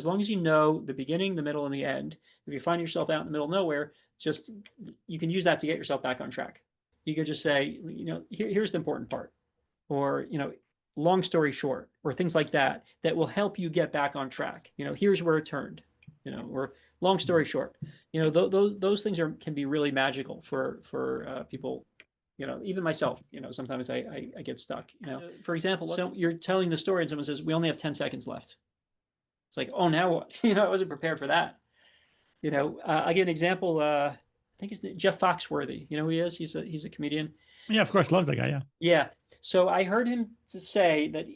As long as you know the beginning, the middle, and the end, if you find yourself out in the middle of nowhere, just you can use that to get yourself back on track. You could just say, here's the important part, or long story short, or things like that that will help you get back on track. Here's where it turned. Or long story short. Those things can be really magical for people. Even myself. Sometimes I get stuck. For example, so you're telling the story and someone says we only have 10 seconds left. It's like, oh, now what? I wasn't prepared for that. I'll give an example. I think it's Jeff Foxworthy. You know who he is? He's a comedian. Yeah, of course, love that guy. Yeah. Yeah. So I heard him to say that,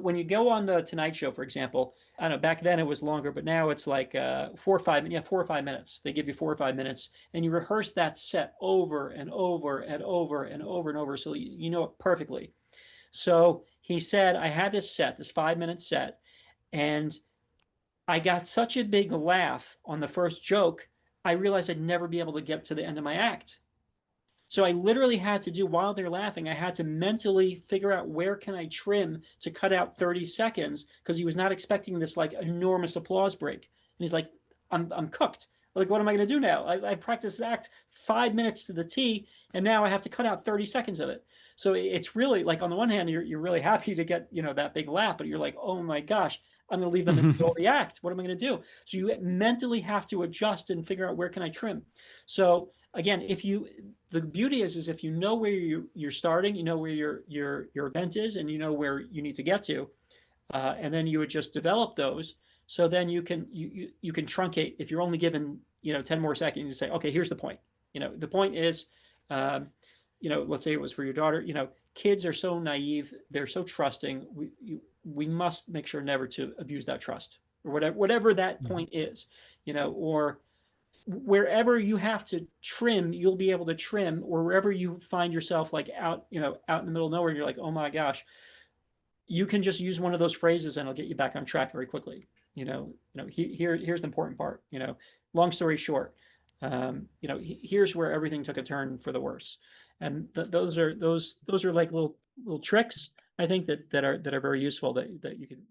when you go on the Tonight Show, for example, I don't know, back then it was longer, but now it's like 4 or 5 minutes. They give you 4 or 5 minutes and you rehearse that set over and over and over and over and over. So you know it perfectly. So he said, I had this set, this 5 minute set, and I got such a big laugh on the first joke, I realized I'd never be able to get to the end of my act. So I literally had to do, while they're laughing, I had to mentally figure out where can I trim to cut out 30 seconds because he was not expecting this like enormous applause break. And he's like, I'm cooked. Like, what am I going to do now? I practiced this act 5 minutes to the T, and now I have to cut out 30 seconds of it. So it's really like, on the one hand, you're really happy to get, that big laugh, but you're like, oh my gosh, I'm going to leave them in the middle of the act. What am I going to do? So you mentally have to adjust and figure out where can I trim. So again, the beauty is if you know where you're starting, you know where your event is, and you know where you need to get to, and then you would just develop those. So then you can truncate. If you're only given 10 more seconds, you say, okay, here's the point. The point is, let's say it was for your daughter. Kids are so naive, they're so trusting. We must make sure never to abuse that trust, or whatever that point is. Or wherever you have to trim, you'll be able to trim, or wherever you find yourself like out in the middle of nowhere, and you're like, oh my gosh, you can just use one of those phrases and it'll get you back on track very quickly. Here's the important part. Long story short, here's where everything took a turn for the worse. And those are like little tricks, I think, that are very useful that you can